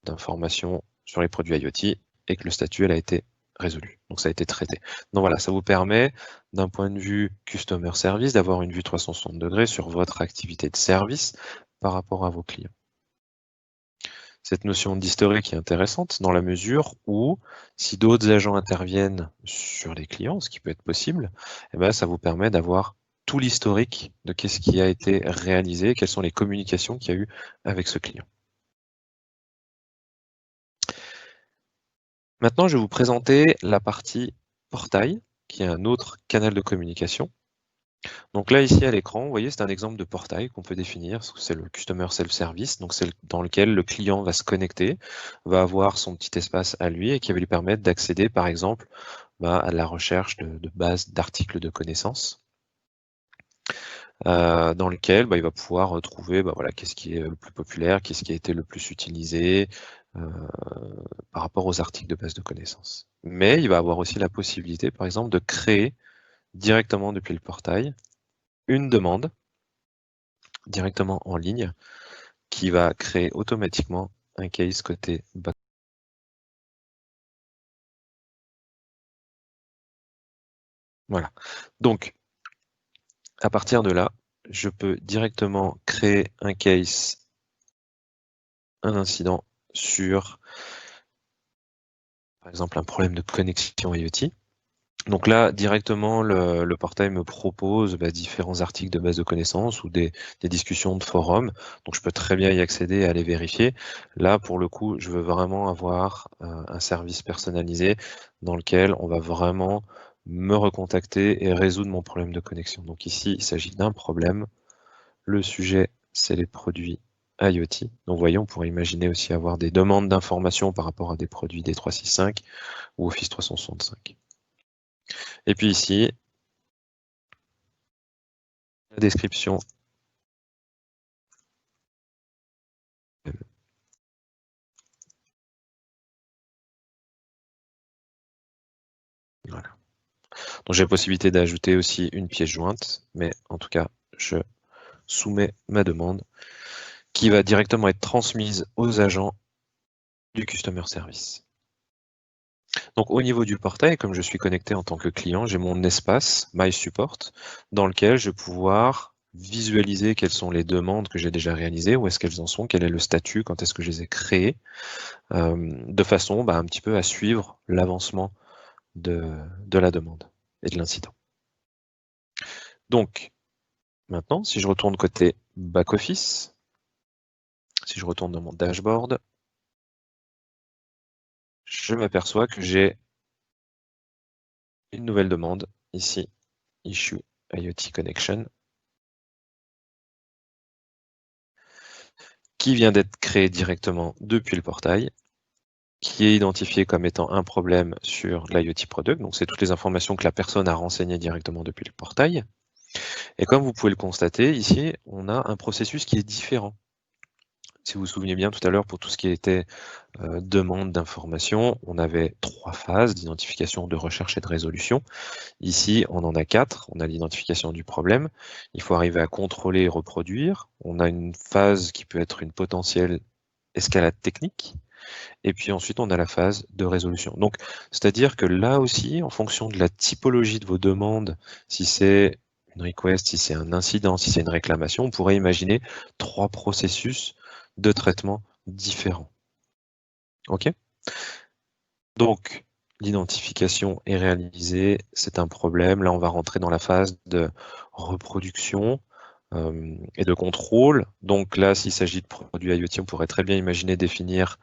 d'information sur les produits IoT et que le statut elle a été résolu. Donc ça a été traité. Donc voilà, ça vous permet d'un point de vue Customer Service d'avoir une vue 360 degrés sur votre activité de service par rapport à vos clients. Cette notion d'historique est intéressante dans la mesure où si d'autres agents interviennent sur les clients, ce qui peut être possible, ça vous permet d'avoir tout l'historique de qu'est-ce qui a été réalisé, quelles sont les communications qu'il y a eu avec ce client. Maintenant, je vais vous présenter la partie portail, qui est un autre canal de communication. Donc là, ici à l'écran, vous voyez, c'est un exemple de portail qu'on peut définir. C'est le Customer Self-Service, donc c'est dans lequel le client va se connecter, va avoir son petit espace à lui et qui va lui permettre d'accéder, par exemple, à la recherche de bases d'articles de connaissances. Dans lequel il va pouvoir retrouver qu'est-ce qui est le plus populaire, qu'est-ce qui a été le plus utilisé par rapport aux articles de base de connaissances. Mais il va avoir aussi la possibilité, par exemple, de créer directement depuis le portail une demande directement en ligne qui va créer automatiquement un case côté back. Voilà. Donc, à partir de là, je peux directement créer un case, un incident sur, par exemple, un problème de connexion IoT. Donc là, directement, le portail me propose différents articles de base de connaissances ou des discussions de forum. Donc je peux très bien y accéder et aller vérifier. Là, pour le coup, je veux vraiment avoir un service personnalisé dans lequel on va vraiment me recontacter et résoudre mon problème de connexion. Donc ici, il s'agit d'un problème. Le sujet, c'est les produits IoT. Donc vous voyez, on pourrait imaginer aussi avoir des demandes d'informations par rapport à des produits D365 ou Office 365. Et puis ici, la description. Voilà. Donc j'ai la possibilité d'ajouter aussi une pièce jointe, mais en tout cas, je soumets ma demande qui va directement être transmise aux agents du Customer Service. Donc au niveau du portail, comme je suis connecté en tant que client, j'ai mon espace My Support dans lequel je vais pouvoir visualiser quelles sont les demandes que j'ai déjà réalisées, où est-ce qu'elles en sont, quel est le statut, quand est-ce que je les ai créées, de façon un petit peu à suivre l'avancement de la demande et de l'incident. Donc maintenant, si je retourne côté back-office, si je retourne dans mon dashboard, je m'aperçois que j'ai une nouvelle demande ici, Issue IoT Connection, qui vient d'être créée directement depuis le portail, qui est identifiée comme étant un problème sur l'IoT Product. Donc, c'est toutes les informations que la personne a renseignées directement depuis le portail. Et comme vous pouvez le constater, ici, on a un processus qui est différent. Si vous vous souvenez bien tout à l'heure, pour tout ce qui était demande d'information, on avait 3 phases d'identification, de recherche et de résolution. Ici, on en a 4. On a l'identification du problème. Il faut arriver à contrôler et reproduire. On a une phase qui peut être une potentielle escalade technique. Et puis ensuite, on a la phase de résolution. Donc, c'est-à-dire que là aussi, en fonction de la typologie de vos demandes, si c'est une request, si c'est un incident, si c'est une réclamation, on pourrait imaginer 3 processus de traitement différents. OK? Donc, l'identification est réalisée, c'est un problème. Là, on va rentrer dans la phase de reproduction et de contrôle. Donc là, s'il s'agit de produits IoT, on pourrait très bien imaginer définir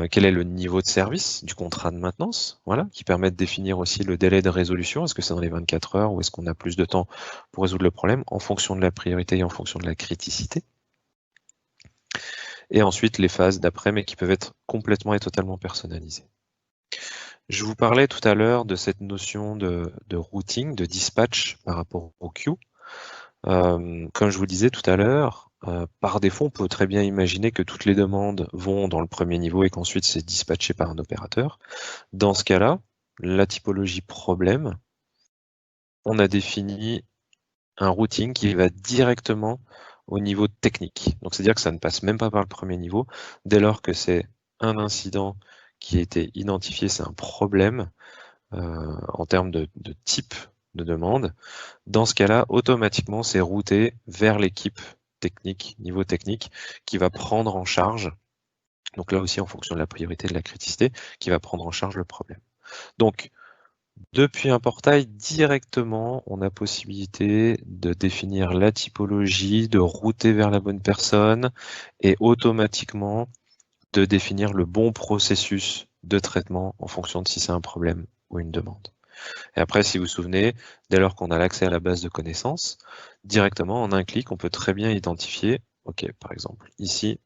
quel est le niveau de service du contrat de maintenance, voilà, qui permet de définir aussi le délai de résolution. Est-ce que c'est dans les 24 heures ou est-ce qu'on a plus de temps pour résoudre le problème en fonction de la priorité et en fonction de la criticité. Et ensuite, les phases d'après, mais qui peuvent être complètement et totalement personnalisées. Je vous parlais tout à l'heure de cette notion de routing, de dispatch par rapport au queue. Comme je vous disais tout à l'heure, par défaut, on peut très bien imaginer que toutes les demandes vont dans le premier niveau et qu'ensuite c'est dispatché par un opérateur. Dans ce cas-là, la typologie problème, on a défini un routing qui va directement au niveau technique. Donc c'est-à-dire que ça ne passe même pas par le premier niveau. Dès lors que c'est un incident qui a été identifié, c'est un problème en termes de type de demande. Dans ce cas-là, automatiquement, c'est routé vers l'équipe technique, niveau technique, qui va prendre en charge, donc là aussi en fonction de la priorité de la criticité, qui va prendre en charge le problème. Donc, depuis un portail, directement, on a possibilité de définir la typologie, de router vers la bonne personne et automatiquement de définir le bon processus de traitement en fonction de si c'est un problème ou une demande. Et après, si vous vous souvenez, dès lors qu'on a l'accès à la base de connaissances, directement, en un clic, on peut très bien identifier, ok, par exemple, ici,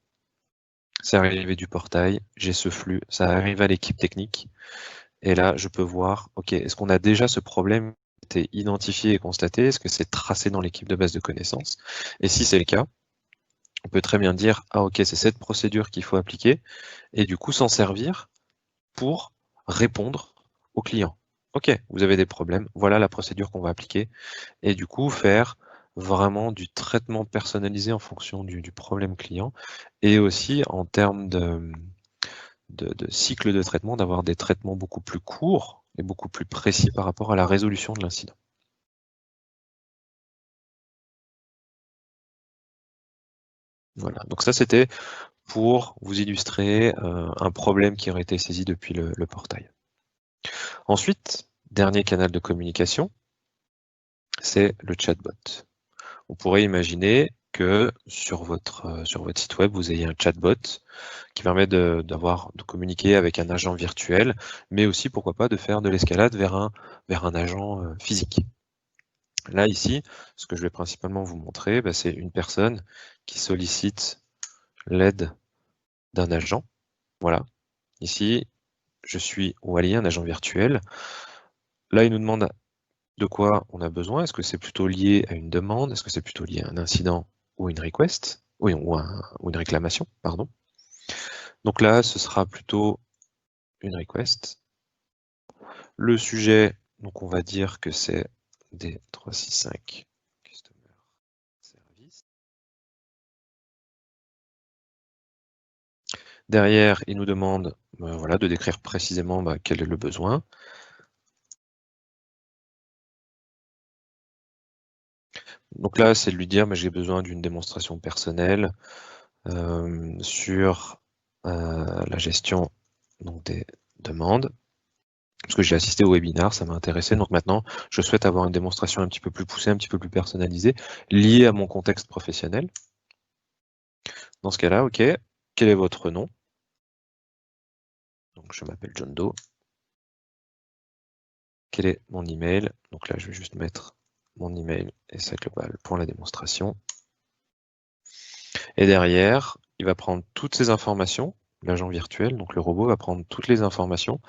c'est arrivé du portail, j'ai ce flux, ça arrive à l'équipe technique, et là, je peux voir, ok, est-ce qu'on a déjà ce problème qui a été identifié et constaté, est-ce que c'est tracé dans l'équipe de base de connaissances? Et si c'est le cas, on peut très bien dire, ah ok, c'est cette procédure qu'il faut appliquer, et du coup s'en servir pour répondre au client. Ok, vous avez des problèmes, voilà la procédure qu'on va appliquer, et du coup faire vraiment du traitement personnalisé en fonction du problème client, et aussi en termes de cycle de traitement, d'avoir des traitements beaucoup plus courts et beaucoup plus précis par rapport à la résolution de l'incident. Voilà, donc ça c'était pour vous illustrer un problème qui aurait été saisi depuis le portail. Ensuite, dernier canal de communication, c'est le chatbot. On pourrait imaginer que sur votre site web, vous ayez un chatbot qui permet de communiquer avec un agent virtuel, mais aussi, pourquoi pas, de faire de l'escalade vers un agent physique. Là, ici, ce que je vais principalement vous montrer, c'est une personne qui sollicite l'aide d'un agent. Voilà. Ici, je suis Wally, un agent virtuel. Là, il nous demande de quoi on a besoin. Est-ce que c'est plutôt lié à une demande? Est-ce que c'est plutôt lié à un incident ou une request? Oui, ou une réclamation, pardon. Donc là, ce sera plutôt une request. Le sujet, donc on va dire que c'est des 365 Customer Service. Derrière, il nous demande voilà, de décrire précisément quel est le besoin. Donc là, c'est de lui dire j'ai besoin d'une démonstration personnelle sur la gestion donc, des demandes. Parce que j'ai assisté au webinaire, ça m'a intéressé. Donc maintenant, je souhaite avoir une démonstration un petit peu plus poussée, un petit peu plus personnalisée, liée à mon contexte professionnel. Dans ce cas-là, OK, quel est votre nom? Donc je m'appelle John Doe. Quel est mon email? Donc là, je vais juste mettre mon email et ça global pour la démonstration. Et derrière, il va prendre toutes ces informations, l'agent virtuel, donc le robot va prendre toutes les informations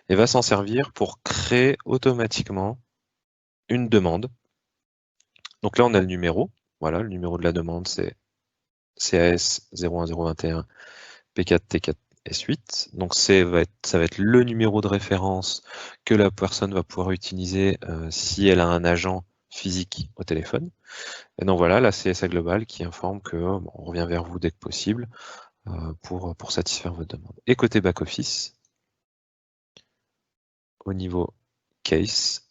et va s'en servir pour créer automatiquement une demande. Donc là, on a le numéro. Voilà, le numéro de la demande, c'est CAS 01021 P4T4 S8. Donc ça va être le numéro de référence que la personne va pouvoir utiliser si elle a un agent physique au téléphone. Et donc voilà, la CSA globale qui informe que on revient vers vous dès que possible pour satisfaire votre demande. Et côté back-office, au niveau case,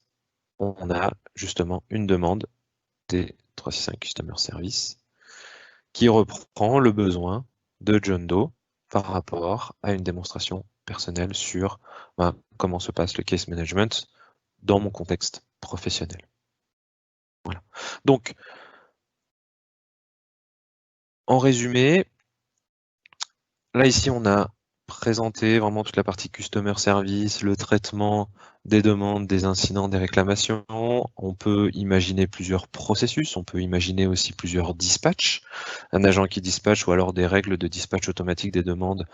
on a justement une demande des 365 Customer Service qui reprend le besoin de John Doe par rapport à une démonstration personnelle sur comment se passe le case management dans mon contexte professionnel. Voilà. Donc, en résumé, là ici on a présenté vraiment toute la partie Customer Service, le traitement des demandes, des incidents, des réclamations. On peut imaginer plusieurs processus, on peut imaginer aussi plusieurs dispatchs, un agent qui dispatche ou alors des règles de dispatch automatique des demandes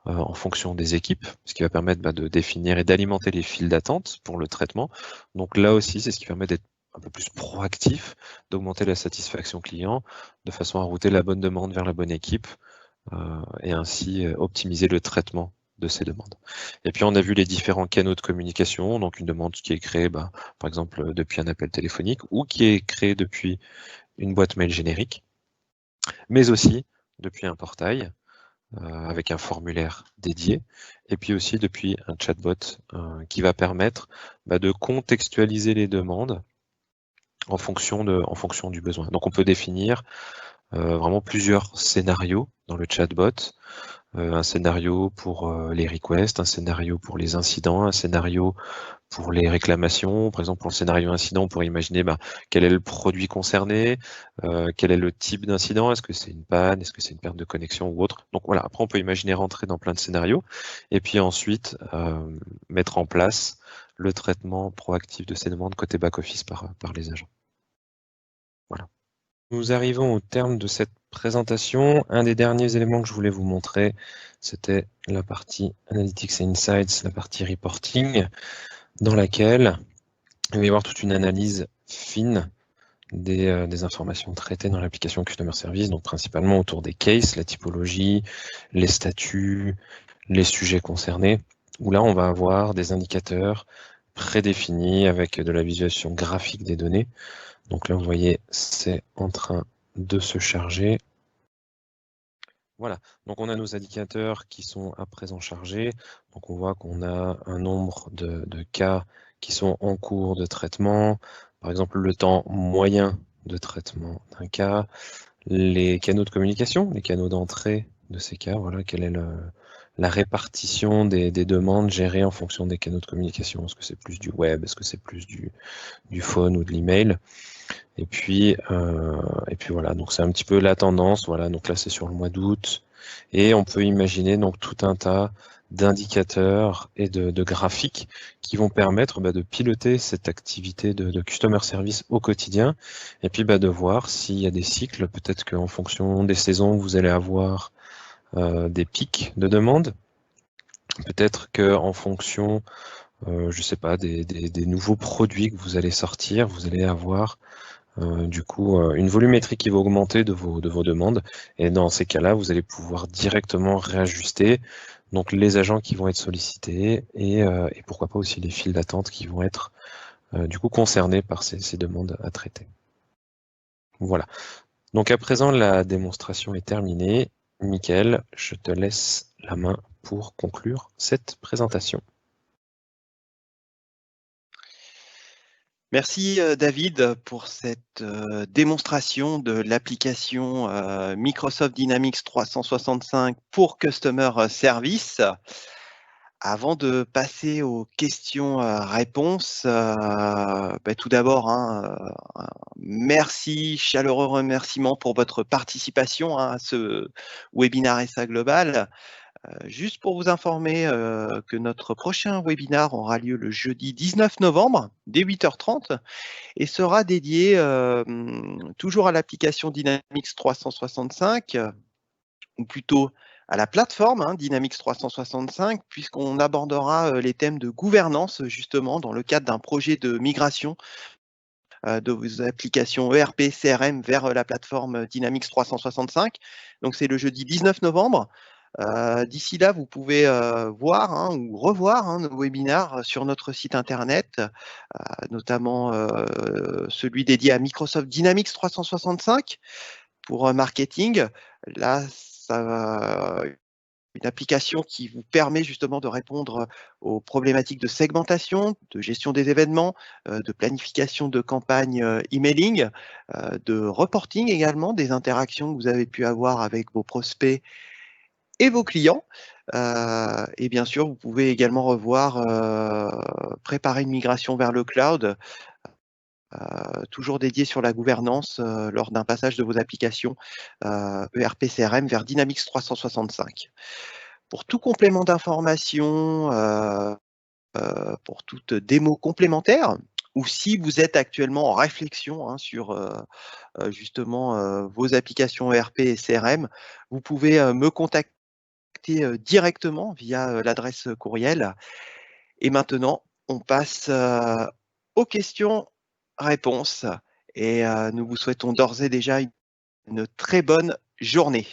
en fonction des équipes, ce qui va permettre de définir et d'alimenter les files d'attente pour le traitement. Donc là aussi, c'est ce qui permet d'être un peu plus proactif, d'augmenter la satisfaction client, de façon à router la bonne demande vers la bonne équipe et ainsi optimiser le traitement de ces demandes. Et puis on a vu les différents canaux de communication, donc une demande qui est créée par exemple depuis un appel téléphonique ou qui est créée depuis une boîte mail générique, mais aussi depuis un portail avec un formulaire dédié, et puis aussi depuis un chatbot qui va permettre de contextualiser les demandes en fonction du besoin. Donc on peut définir vraiment plusieurs scénarios dans le chatbot, un scénario pour les requests, un scénario pour les incidents, un scénario pour les réclamations. Par exemple, pour le scénario incident, on pourrait imaginer quel est le produit concerné, quel est le type d'incident, est-ce que c'est une panne, est-ce que c'est une perte de connexion ou autre. Donc voilà, après on peut imaginer rentrer dans plein de scénarios et puis ensuite mettre en place le traitement proactif de ces demandes côté back-office par les agents. Voilà. Nous arrivons au terme de cette présentation. Un des derniers éléments que je voulais vous montrer, c'était la partie Analytics et Insights, la partie Reporting, dans laquelle il va y avoir toute une analyse fine des informations traitées dans l'application Customer Service, donc principalement autour des cases, la typologie, les statuts, les sujets concernés, où là on va avoir des indicateurs prédéfinis avec de la visualisation graphique des données. Donc là, vous voyez, c'est en train de se charger. Voilà, donc on a nos indicateurs qui sont à présent chargés. Donc on voit qu'on a un nombre de cas qui sont en cours de traitement. Par exemple, le temps moyen de traitement d'un cas, les canaux de communication, les canaux d'entrée de ces cas, voilà, quel est la répartition des demandes gérées en fonction des canaux de communication. Est-ce que c'est plus du web? Est-ce que c'est plus du phone ou de l'email? Et puis voilà, donc c'est un petit peu la tendance. Voilà, donc là c'est sur le mois d'août. Et on peut imaginer donc tout un tas d'indicateurs et de graphiques qui vont permettre de piloter cette activité de customer service au quotidien, et puis de voir s'il y a des cycles. Peut-être qu'en fonction des saisons, vous allez avoir des pics de demande. Peut-être qu'en fonction, je sais pas, des nouveaux produits que vous allez sortir, vous allez avoir du coup une volumétrie qui va augmenter de vos demandes, et dans ces cas-là, vous allez pouvoir directement réajuster donc les agents qui vont être sollicités, et pourquoi pas aussi les files d'attente qui vont être du coup concernés par ces demandes à traiter. Voilà. Donc à présent, la démonstration est terminée. Mickaël, je te laisse la main pour conclure cette présentation. Merci David pour cette démonstration de l'application Microsoft Dynamics 365 pour Customer Service. Avant de passer aux questions-réponses, tout d'abord, un merci, chaleureux remerciement pour votre participation à ce webinaire SA Global. Juste pour vous informer que notre prochain webinaire aura lieu le jeudi 19 novembre, dès 8h30, et sera dédié toujours à l'application Dynamics 365, ou plutôt à la plateforme Dynamics 365, puisqu'on abordera les thèmes de gouvernance, justement, dans le cadre d'un projet de migration de vos applications ERP, CRM vers la plateforme Dynamics 365. Donc, c'est le jeudi 19 novembre. D'ici là, vous pouvez voir ou revoir nos webinaires sur notre site internet, notamment celui dédié à Microsoft Dynamics 365 pour marketing. Là, une application qui vous permet justement de répondre aux problématiques de segmentation, de gestion des événements, de planification de campagnes emailing, de reporting également des interactions que vous avez pu avoir avec vos prospects et vos clients. Et bien sûr, vous pouvez également revoir préparer une migration vers le cloud, toujours dédié sur la gouvernance lors d'un passage de vos applications ERP CRM vers Dynamics 365. Pour tout complément d'information, pour toute démo complémentaire, ou si vous êtes actuellement en réflexion sur justement vos applications ERP et CRM, vous pouvez me contacter directement via l'adresse courriel. Et maintenant, on passe aux questions-réponses, et nous vous souhaitons d'ores et déjà une très bonne journée.